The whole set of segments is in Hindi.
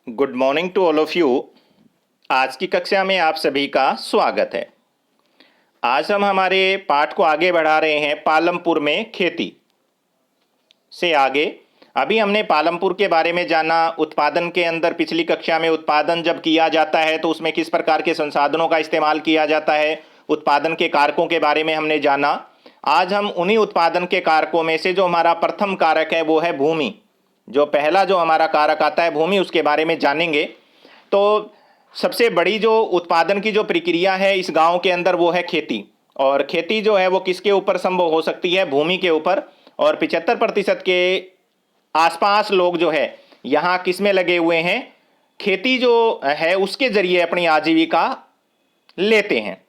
Good morning to all of you. आज की कक्षा में आप सभी का स्वागत है। आज हम हमारे पाठ को आगे बढ़ा रहे हैं पालमपुर में खेती से आगे। अभी हमने पालमपुर के बारे में जाना। उत्पादन के अंदर पिछली कक्षा में उत्पादन जब किया जाता है तो उसमें किस प्रकार के संसाधनों का इस्तेमाल किया जाता है, उत्पादन के कारकों के बारे में हमने जाना। आज हम उन्हीं उत्पादन के कारकों में से जो हमारा प्रथम कारक है वो है भूमि। जो पहला जो हमारा कारक आता है भूमि, उसके बारे में जानेंगे। तो सबसे बड़ी जो उत्पादन की जो प्रक्रिया है इस गांव के अंदर वो है खेती। और खेती जो है वो किसके ऊपर संभव हो सकती है? भूमि के ऊपर। और 75% के आसपास लोग जो है यहाँ किस में लगे हुए हैं? खेती जो है उसके जरिए अपनी आजीविका लेते हैं।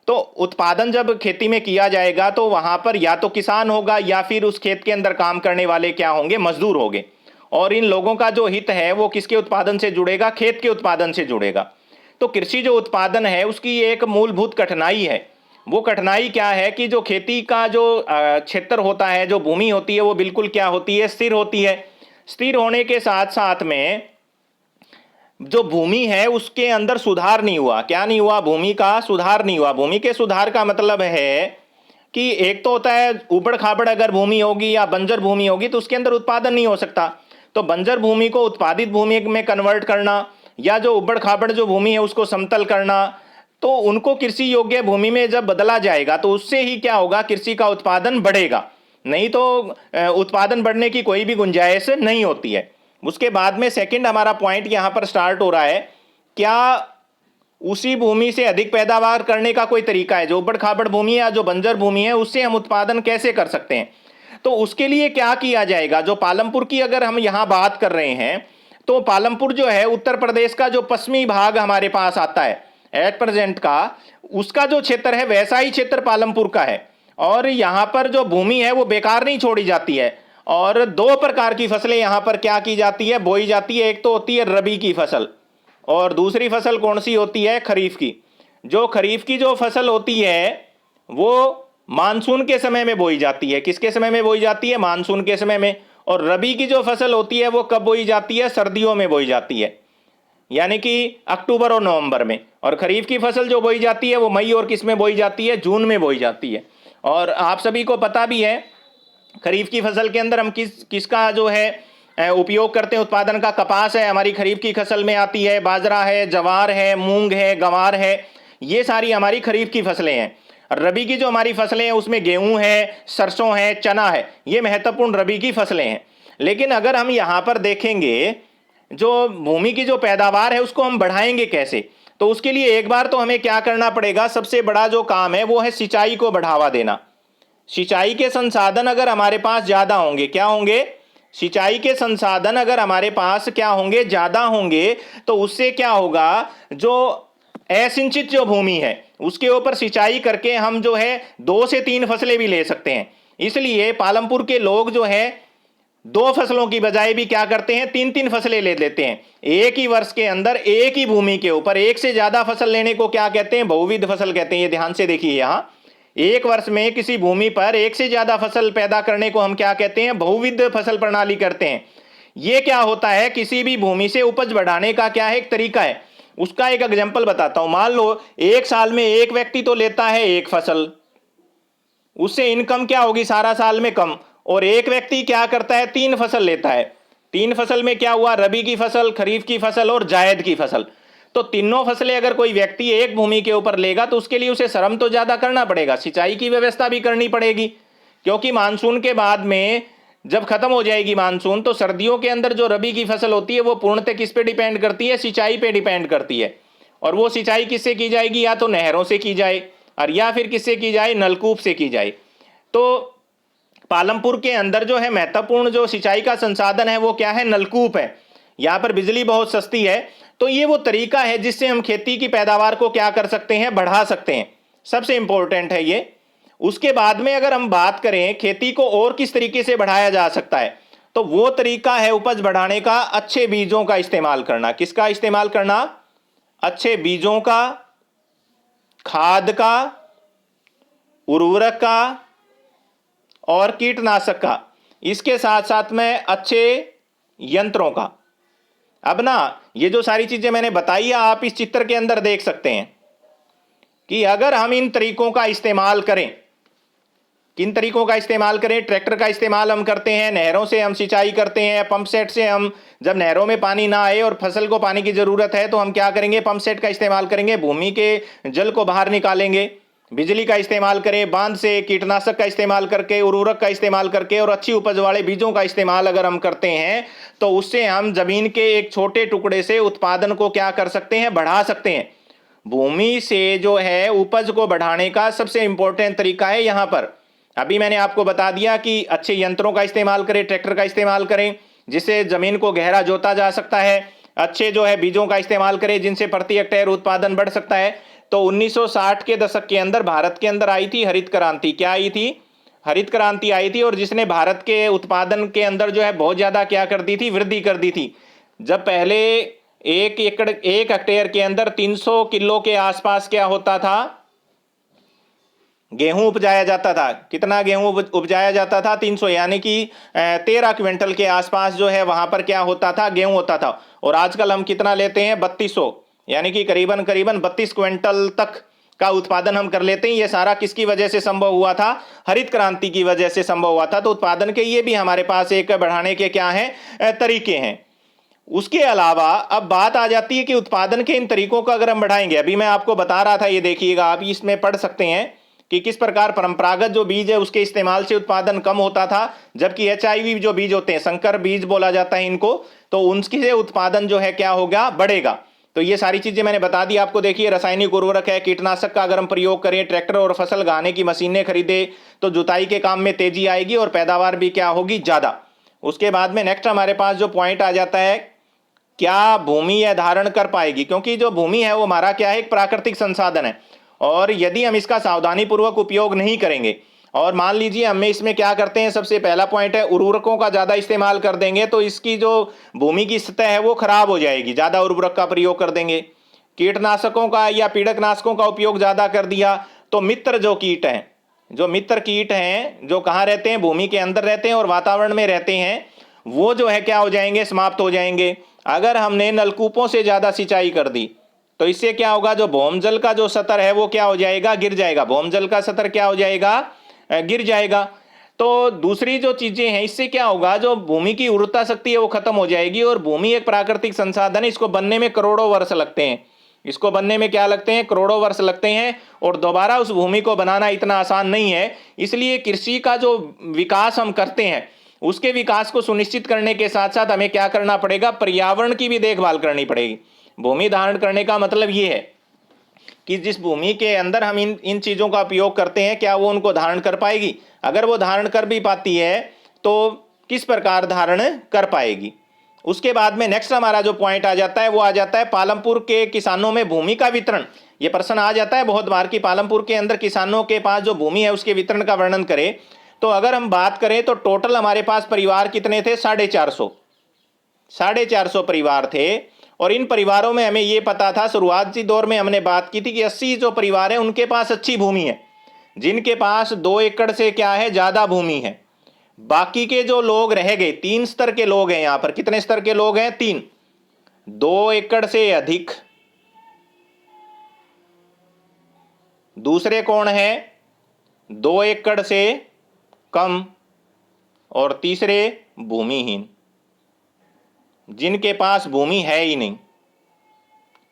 तो उत्पादन जब खेती में किया जाएगा तो वहां पर या तो किसान होगा या फिर उस खेत के अंदर काम करने वाले क्या होंगे? मजदूर होंगे। और इन लोगों का जो हित है वो किसके उत्पादन से जुड़ेगा? खेत के उत्पादन से जुड़ेगा। तो कृषि जो उत्पादन है उसकी एक मूलभूत कठिनाई है। वो कठिनाई क्या है कि जो खेती का जो क्षेत्र होता है, जो भूमि होती है, वो बिल्कुल क्या होती है? स्थिर होती है। स्थिर होने के साथ साथ में जो भूमि है उसके अंदर सुधार नहीं हुआ। क्या नहीं हुआ? भूमि का सुधार नहीं हुआ। भूमि के सुधार का मतलब है कि एक तो होता है ऊबड़ खाबड़ अगर भूमि होगी या बंजर भूमि होगी तो उसके अंदर उत्पादन नहीं हो सकता। तो बंजर भूमि को उत्पादित भूमि में कन्वर्ट करना या जो ऊबड़ खाबड़ जो भूमि है उसको समतल करना, तो उनको कृषि योग्य भूमि में जब बदला जाएगा तो उससे ही क्या होगा? कृषि का उत्पादन बढ़ेगा। नहीं तो उत्पादन बढ़ने की कोई भी गुंजाइश नहीं होती है। उसके बाद में सेकंड हमारा पॉइंट यहां पर स्टार्ट हो रहा है, क्या उसी भूमि से अधिक पैदावार करने का कोई तरीका है? जो ऊबड़ खाबड़ भूमि है या जो बंजर भूमि है उससे हम उत्पादन कैसे कर सकते हैं? तो उसके लिए क्या किया जाएगा? जो पालमपुर की अगर हम यहां बात कर रहे हैं तो पालमपुर जो है उत्तर प्रदेश का जो पश्चिमी भाग हमारे पास आता है एट प्रेजेंट का, उसका जो क्षेत्र है वैसा ही क्षेत्र पालमपुर का है। और यहां पर जो भूमि है वो बेकार नहीं छोड़ी जाती है। और दो प्रकार की फसलें यहां पर क्या की जाती है? बोई जाती है। एक तो होती है रबी की फसल और दूसरी फसल कौन सी होती है? खरीफ की। जो खरीफ की जो फसल होती है वो मानसून के समय में बोई जाती है। किसके समय में बोई जाती है? मानसून के समय में। और रबी की जो फसल होती है वो कब बोई जाती है? सर्दियों में बोई जाती है, यानी कि अक्टूबर और नवंबर में। और खरीफ की फसल जो बोई जाती है वो मई और किस में बोई जाती है? जून में बोई जाती है। और आप सभी को पता भी है खरीफ की फसल के अंदर हम किसका जो है उपयोग करते हैं उत्पादन का? कपास है हमारी खरीफ की फसल में आती है, बाजरा है, जवार है, मूंग है, गंवार है, ये सारी हमारी खरीफ की फसलें हैं। रबी की जो हमारी फसलें हैं उसमें गेहूं है, सरसों है, चना है, ये महत्वपूर्ण रबी की फसलें हैं। लेकिन अगर हम यहां पर देखेंगे जो भूमि की जो पैदावार है उसको हम बढ़ाएंगे कैसे? तो उसके लिए एक बार तो हमें क्या करना पड़ेगा? सबसे बड़ा जो काम है वो है सिंचाई को बढ़ावा देना। सिंचाई के संसाधन अगर हमारे पास ज्यादा होंगे, क्या होंगे? सिंचाई के संसाधन अगर हमारे पास क्या होंगे? ज्यादा होंगे, तो उससे क्या होगा? जो असिंचित जो भूमि है उसके ऊपर सिंचाई करके हम जो है 2 से 3 फसलें भी ले सकते हैं। इसलिए पालमपुर के लोग जो है 2 फसलों की बजाय भी क्या करते हैं? 3 3 फसलें ले लेते हैं। एक ही वर्ष के अंदर एक ही भूमि के ऊपर एक से ज्यादा फसल लेने को क्या कहते हैं? बहुविध फसल कहते हैं। ये ध्यान से देखिए, यहां एक वर्ष में किसी भूमि पर एक से ज्यादा फसल पैदा करने को हम क्या कहते हैं? बहुविध फसल प्रणाली करते हैं। ये क्या होता है? किसी भी भूमि से उपज बढ़ाने का क्या है? एक तरीका है। उसका एक एग्जांपल बताता हूं। मान लो एक साल में एक व्यक्ति तो लेता है एक फसल, उससे इनकम क्या होगी? सारा साल में कम। और एक व्यक्ति क्या करता है? 3 फसल लेता है। 3 फसल में क्या हुआ? रबी की फसल, खरीफ की फसल और जायद की फसल। तो तीनों फसलें अगर कोई व्यक्ति एक भूमि के ऊपर लेगा तो उसके लिए उसे श्रम तो ज्यादा करना पड़ेगा, सिंचाई की व्यवस्था भी करनी पड़ेगी। क्योंकि मानसून के बाद में जब खत्म हो जाएगी मानसून तो सर्दियों के अंदर जो रबी की फसल होती है वो पूर्णतः किस पे डिपेंड करती है? सिंचाई पे डिपेंड करती है। और वो सिंचाई किससे की जाएगी? या तो नहरों से की जाए और या फिर किससे की जाए? नलकूप से की जाए। तो पालमपुर के अंदर जो है महत्वपूर्ण जो सिंचाई का संसाधन है वो क्या है? नलकूप है। यहां पर बिजली बहुत सस्ती है। तो ये वो तरीका है जिससे हम खेती की पैदावार को क्या कर सकते हैं? बढ़ा सकते हैं। सबसे इंपॉर्टेंट है ये। उसके बाद में अगर हम बात करें खेती को और किस तरीके से बढ़ाया जा सकता है, तो वो तरीका है उपज बढ़ाने का अच्छे बीजों का इस्तेमाल करना। किसका इस्तेमाल करना? अच्छे बीजों का, खाद का, उर्वरक का और कीटनाशक का, इसके साथ साथ में अच्छे यंत्रों का। अब ना ये जो सारी चीजें मैंने बताई है आप इस चित्र के अंदर देख सकते हैं कि अगर हम इन तरीकों का इस्तेमाल करें, किन तरीकों का इस्तेमाल करें? ट्रैक्टर का इस्तेमाल हम करते हैं, नहरों से हम सिंचाई करते हैं, पंप सेट से हम जब नहरों में पानी ना आए और फसल को पानी की जरूरत है तो हम क्या करेंगे? पंप सेट का इस्तेमाल करेंगे, भूमि के जल को बाहर निकालेंगे। बिजली का इस्तेमाल करें, बांध से कीटनाशक का इस्तेमाल करके, उर्वरक का इस्तेमाल करके और अच्छी उपज वाले बीजों का इस्तेमाल अगर हम करते हैं तो उससे हम जमीन के एक छोटे टुकड़े से उत्पादन को क्या कर सकते हैं? बढ़ा सकते हैं। भूमि से जो है उपज को बढ़ाने का सबसे इंपॉर्टेंट तरीका है यहां पर। अभी मैंने आपको बता दिया कि अच्छे यंत्रों का इस्तेमाल करें, ट्रैक्टर का इस्तेमाल करें जिससे जमीन को गहरा जोता जा सकता है। अच्छे जो है बीजों का इस्तेमाल करें जिनसे प्रति हेक्टेयर उत्पादन बढ़ सकता है। तो 1960 के दशक के अंदर भारत के अंदर आई थी हरित क्रांति। क्या आई थी? हरित क्रांति आई थी और जिसने भारत के उत्पादन के अंदर जो है बहुत ज्यादा क्या कर दी थी? वृद्धि कर दी थी। जब पहले 1 हेक्टेयर के अंदर 300 किलो के आसपास क्या होता था? गेहूं उपजाया जाता था। कितना गेहूं उपजाया जाता था? 300, यानी कि 13 क्विंटल के आसपास जो है वहां पर क्या होता था? गेहूं होता था। और आजकल हम कितना लेते हैं? 3200, यानी कि करीबन करीबन 32 क्विंटल तक का उत्पादन हम कर लेते हैं। ये सारा किसकी वजह से संभव हुआ था? हरित क्रांति की वजह से संभव हुआ था। तो उत्पादन के ये भी हमारे पास एक बढ़ाने के क्या है? तरीके हैं। उसके अलावा अब बात आ जाती है कि उत्पादन के इन तरीकों को अगर हम बढ़ाएंगे, अभी मैं आपको बता रहा था, ये देखिएगा आप इसमें पढ़ सकते हैं कि किस प्रकार परंपरागत जो बीज है उसके इस्तेमाल से उत्पादन कम होता था, जबकि HIV जो बीज होते हैं, संकर बीज बोला जाता है इनको, तो उनके उत्पादन जो है क्या होगा? बढ़ेगा। तो ये सारी चीजें मैंने बता दी आपको। देखिए, रासायनिक उर्वरक है, कीटनाशक का अगर हम प्रयोग करें, ट्रैक्टर और फसल गाने की मशीनें खरीदे तो जुताई के काम में तेजी आएगी और पैदावार भी क्या होगी? ज्यादा। उसके बाद में नेक्स्ट हमारे पास जो पॉइंट आ जाता है, क्या भूमि यह धारण कर पाएगी? क्योंकि जो भूमि है वो हमारा क्या है? एक प्राकृतिक संसाधन है और यदि हम इसका सावधानी पूर्वक उपयोग नहीं करेंगे और मान लीजिए हमें इसमें क्या करते हैं, सबसे पहला पॉइंट है उर्वरकों का ज्यादा इस्तेमाल कर देंगे तो इसकी जो भूमि की सतह है वो खराब हो जाएगी। ज्यादा उर्वरक का प्रयोग कर देंगे, कीटनाशकों का या पीड़कनाशकों का उपयोग ज्यादा कर दिया तो मित्र जो कीट हैं, जो मित्र कीट हैं जो कहाँ रहते हैं? भूमि के अंदर रहते हैं और वातावरण में रहते हैं, वो जो है क्या हो जाएंगे? समाप्त हो जाएंगे। अगर हमने नलकूपों से ज्यादा सिंचाई कर दी तो इससे क्या होगा? जो भौम जल का जो स्तर है वो क्या हो जाएगा? गिर जाएगा। भौम जल का स्तर क्या हो जाएगा? गिर जाएगा। तो दूसरी जो चीजें हैं, इससे क्या होगा? जो भूमि की उर्वरता शक्ति है वो खत्म हो जाएगी और भूमि एक प्राकृतिक संसाधन है, इसको बनने में करोड़ों वर्ष लगते हैं। इसको बनने में क्या लगते हैं? करोड़ों वर्ष लगते हैं और दोबारा उस भूमि को बनाना इतना आसान नहीं है। इसलिए कृषि का जो विकास हम करते हैं उसके विकास को सुनिश्चित करने के साथ साथ हमें क्या करना पड़ेगा? पर्यावरण की भी देखभाल करनी पड़ेगी। भूमि धारण करने का मतलब ये है कि जिस भूमि के अंदर हम इन इन चीजों का उपयोग करते हैं क्या वो उनको धारण कर पाएगी? अगर वो धारण कर भी पाती है तो किस प्रकार धारण कर पाएगी? उसके बाद में नेक्स्ट हमारा जो पॉइंट आ जाता है वो आ जाता है पालमपुर के किसानों में भूमि का वितरण। ये प्रश्न आ जाता है बहुत बार कि पालमपुर के अंदर किसानों के पास जो भूमि है उसके वितरण का वर्णन करें। तो अगर हम बात करें तो टोटल हमारे पास परिवार कितने थे? 450 परिवार थे। और इन परिवारों में हमें यह पता था, शुरुआती दौर में हमने बात की थी कि 80 जो परिवार है उनके पास अच्छी भूमि है, जिनके पास 2 एकड़ से क्या है? ज्यादा भूमि है। बाकी के जो लोग रह गए, 3 स्तर के लोग हैं यहां पर। कितने स्तर के लोग हैं? 3। 2 एकड़ से अधिक, दूसरे कौन है? 2 एकड़ से कम, और तीसरे भूमिहीन, जिनके पास भूमि है ही नहीं।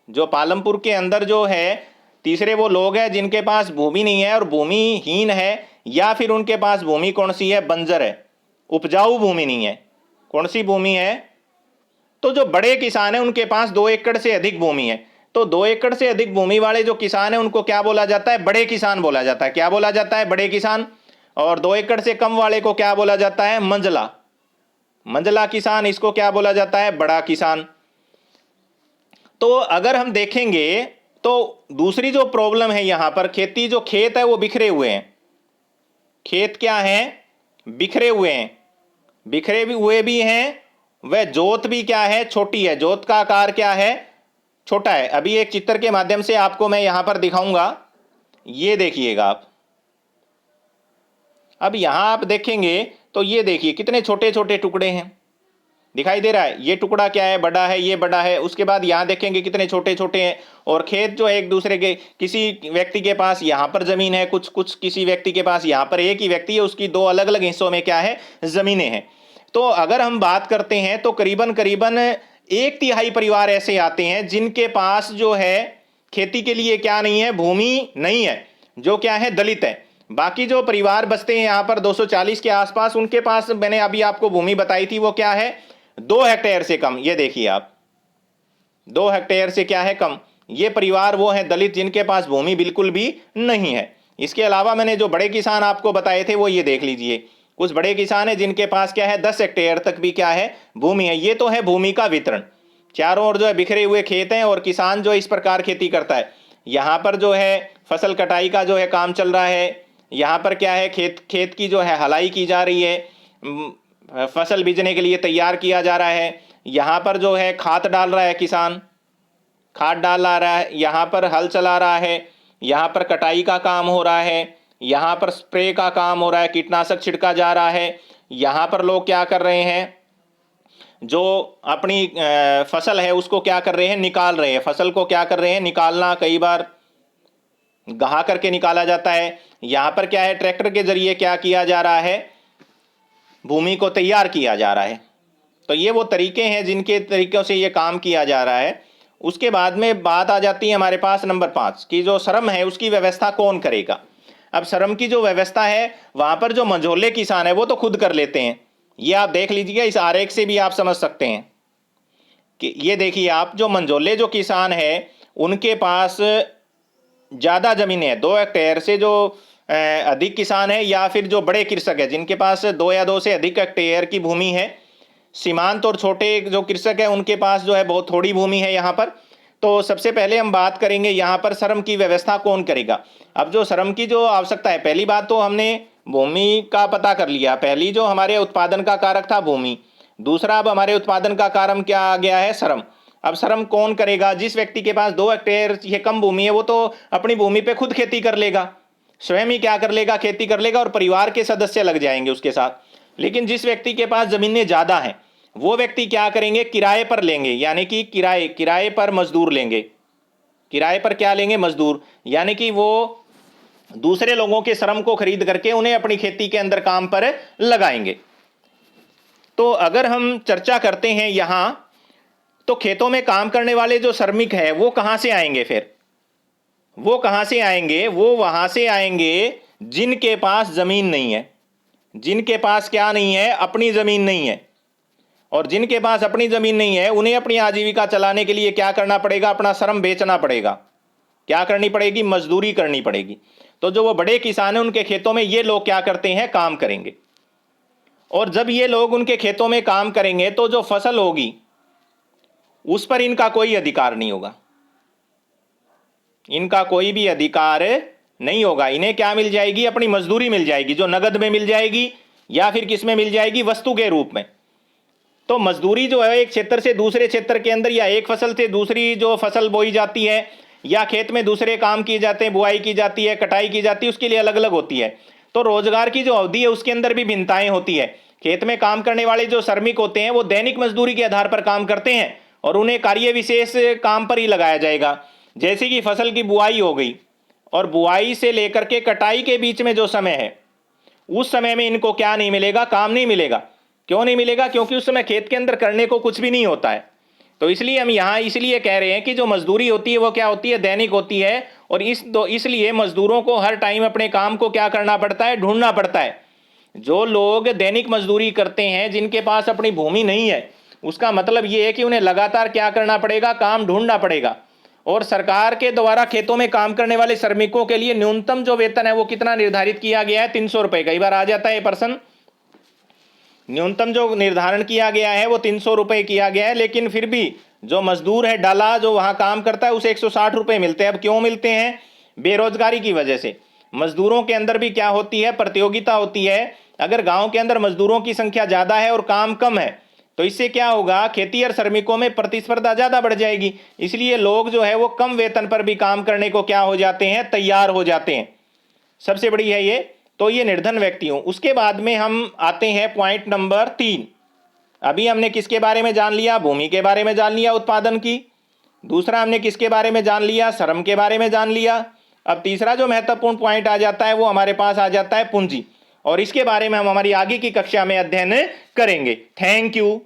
जो पालमपुर के अंदर जो है तीसरे वो लोग हैं जिनके पास भूमि नहीं है और भूमिहीन है, या फिर उनके पास भूमि कौन सी है? बंजर है, उपजाऊ भूमि नहीं है। कौन सी भूमि है? तो जो बड़े किसान हैं उनके पास 2 एकड़ से अधिक भूमि है। तो 2 एकड़ से अधिक भूमि वाले जो किसान हैं उनको क्या बोला जाता है? बड़े किसान बोला जाता है। क्या बोला जाता है? बड़े किसान। और 2 एकड़ से कम वाले को क्या बोला जाता है? मंझला। मंझला किसान, इसको क्या बोला जाता है? बड़ा किसान। तो अगर हम देखेंगे तो दूसरी जो प्रॉब्लम है यहां पर, खेती जो खेत है वो बिखरे हुए हैं। खेत क्या है? बिखरे हुए हैं। बिखरे भी हुए भी हैं, वह जोत भी क्या है? छोटी है। जोत का आकार क्या है? छोटा है। अभी एक चित्र के माध्यम से आपको मैं यहां पर दिखाऊंगा, ये देखिएगा आप। अब यहां आप देखेंगे तो ये देखिए कितने छोटे छोटे टुकड़े हैं। दिखाई दे रहा है, ये टुकड़ा क्या है, बड़ा है, ये बड़ा है। उसके बाद यहाँ देखेंगे कितने छोटे छोटे हैं। और खेत जो है एक दूसरे के, किसी व्यक्ति के पास यहाँ पर जमीन है, कुछ कुछ किसी व्यक्ति के पास यहाँ पर, एक ही व्यक्ति है उसकी दो अलग अलग हिस्सों में क्या है, जमीनें हैं। तो अगर हम बात करते हैं तो करीबन करीबन 1/3 परिवार ऐसे आते हैं जिनके पास जो है खेती के लिए क्या नहीं है, भूमि नहीं है, जो क्या है, दलित है। बाकी जो परिवार बसते हैं यहाँ पर 240 के आसपास, उनके पास मैंने अभी आपको भूमि बताई थी, वो क्या है, 2 हेक्टेयर से कम। ये देखिए आप, 2 हेक्टेयर से क्या है, कम। ये परिवार वो है दलित जिनके पास भूमि बिल्कुल भी नहीं है। इसके अलावा मैंने जो बड़े किसान आपको बताए थे वो ये देख लीजिए, कुछ बड़े किसान हैं जिनके पास क्या है, 10 हेक्टेयर तक भी क्या है, भूमि है। ये तो है भूमि का वितरण। चारों ओर जो है बिखरे हुए खेत हैं और किसान जो इस प्रकार खेती करता है। यहाँ पर जो है फसल कटाई का जो है काम चल रहा है। यहाँ पर क्या है, खेत खेत की जो है हलाई की जा रही है, फसल बीजने के लिए तैयार किया जा रहा है। यहाँ पर जो है खाद डाल रहा है किसान, खाद डाल रहा है, यहाँ पर हल चला रहा है, यहाँ पर कटाई का काम हो रहा है, यहाँ पर स्प्रे का काम हो रहा है, कीटनाशक छिड़का जा रहा है। यहाँ पर लोग क्या कर रहे हैं, जो अपनी फसल है उसको क्या कर रहे हैं, निकाल रहे हैं। फसल को क्या कर रहे हैं, निकालना, कई बार गहा करके निकाला जाता है। यहाँ पर क्या है, ट्रैक्टर के जरिए क्या किया जा रहा है, भूमि को तैयार किया जा रहा है। तो ये वो तरीके हैं जिनके तरीक़ों से ये काम किया जा रहा है। उसके बाद में बात आ जाती है हमारे पास नंबर 5 की, जो श्रम है उसकी व्यवस्था कौन करेगा। अब श्रम की जो व्यवस्था है, वहाँ पर जो मंझोले किसान है वो तो खुद कर लेते हैं। ये आप देख लीजिएगा, इस आरेख से भी आप समझ सकते हैं कि ये देखिए आप, जो मंझोले जो किसान है उनके पास ज़्यादा ज़मीन है, 2 हेक्टेयर से जो अधिक किसान है, या फिर जो बड़े कृषक है जिनके पास 2 या 2 से अधिक हेक्टेयर की भूमि है। सीमांत और छोटे जो कृषक है उनके पास जो है बहुत थोड़ी भूमि है यहाँ पर। तो सबसे पहले हम बात करेंगे यहाँ पर श्रम की व्यवस्था कौन करेगा। अब जो श्रम की जो आवश्यकता है, पहली बात तो हमने भूमि का पता कर लिया, पहली जो हमारे उत्पादन का कारक था भूमि। दूसरा अब हमारे उत्पादन का कारक क्या आ गया है, श्रम। अब श्रम कौन करेगा, जिस व्यक्ति के पास 2 हेक्टेयर से कम भूमि है वो तो अपनी भूमि पे खुद खेती कर लेगा, स्वयं ही क्या कर लेगा, खेती कर लेगा, और परिवार के सदस्य लग जाएंगे उसके साथ। लेकिन जिस व्यक्ति के पास जमीनें ज़्यादा हैं वो व्यक्ति क्या करेंगे, किराए पर लेंगे, यानी कि किराए पर मजदूर लेंगे। किराए पर क्या लेंगे, मजदूर, यानी कि वो दूसरे लोगों के श्रम को खरीद करके उन्हें अपनी खेती के अंदर काम पर लगाएंगे। तो अगर हम चर्चा करते हैं यहाँ, तो खेतों में काम करने वाले जो श्रमिक है वो कहाँ से आएंगे, फिर वो कहाँ से आएंगे, वो वहाँ से आएंगे जिनके पास ज़मीन नहीं है, जिनके पास क्या नहीं है, अपनी ज़मीन नहीं है। और जिनके पास अपनी ज़मीन नहीं है उन्हें अपनी आजीविका चलाने के लिए क्या करना पड़ेगा, अपना श्रम बेचना पड़ेगा। क्या करनी पड़ेगी, मजदूरी करनी पड़ेगी। तो जो वो बड़े किसान हैं उनके खेतों में ये लोग क्या करते हैं, काम करेंगे। और जब ये लोग उनके खेतों में काम करेंगे तो जो फसल होगी उस पर इनका कोई अधिकार नहीं होगा, इनका कोई भी अधिकार नहीं होगा। इन्हें क्या मिल जाएगी, अपनी मजदूरी मिल जाएगी, जो नगद में मिल जाएगी या फिर किस में मिल जाएगी, वस्तु के रूप में। तो मजदूरी जो है एक क्षेत्र से दूसरे क्षेत्र के अंदर, या एक फसल से दूसरी जो फसल बोई जाती है, या खेत में दूसरे काम किए जाते हैं, बुआई की जाती है, कटाई की जाती है, उसके लिए अलग अलग होती है। तो रोजगार की जो अवधि है उसके अंदर भी भिन्नताएं होती है। खेत में काम करने वाले जो श्रमिक होते हैं वो दैनिक मजदूरी के आधार पर काम करते हैं और उन्हें कार्य विशेष काम पर ही लगाया जाएगा। जैसे कि फसल की बुआई हो गई, और बुआई से लेकर के कटाई के बीच में जो समय है, उस समय में इनको क्या नहीं मिलेगा, काम नहीं मिलेगा। क्यों नहीं मिलेगा, क्योंकि उस समय खेत के अंदर करने को कुछ भी नहीं होता है। तो इसलिए हम यहाँ इसलिए कह रहे हैं कि जो मजदूरी होती है वो क्या होती है, दैनिक होती है। और इसलिए मजदूरों को हर टाइम अपने काम को क्या करना पड़ता है, ढूंढना पड़ता है। जो लोग दैनिक मजदूरी करते हैं जिनके पास अपनी भूमि नहीं है, उसका मतलब ये है कि उन्हें लगातार क्या करना पड़ेगा, काम ढूंढना पड़ेगा। और सरकार के द्वारा खेतों में काम करने वाले श्रमिकों के लिए न्यूनतम जो वेतन है वो कितना निर्धारित किया गया है, 300 रुपये। कई बार आ जाता है पर्सन, न्यूनतम जो निर्धारण किया गया है वो 300 रुपये किया गया है, लेकिन फिर भी जो मजदूर है डाला जो वहाँ काम करता है उसे 160 रुपये मिलते हैं। अब क्यों मिलते हैं, बेरोजगारी की वजह से। मजदूरों के अंदर भी क्या होती है, प्रतियोगिता होती है। अगर गांव के अंदर मजदूरों की संख्या ज़्यादा है और काम कम है तो इससे क्या होगा, खेती और श्रमिकों में प्रतिस्पर्धा ज़्यादा बढ़ जाएगी। इसलिए लोग जो है वो कम वेतन पर भी काम करने को क्या हो जाते हैं, तैयार हो जाते हैं। सबसे बड़ी है ये। तो ये निर्धन व्यक्ति हूं। उसके बाद में हम आते हैं पॉइंट नंबर 3। अभी हमने किसके बारे में जान लिया? भूमि के बारे में जान लिया, उत्पादन की। दूसरा हमने किसके बारे में जान लिया? श्रम के बारे में जान लिया। अब तीसरा जो महत्वपूर्ण पॉइंट आ जाता है वो हमारे पास आ जाता है पूंजी, और इसके बारे में हम हमारी आगे की कक्षा में अध्ययन करेंगे। Thank you.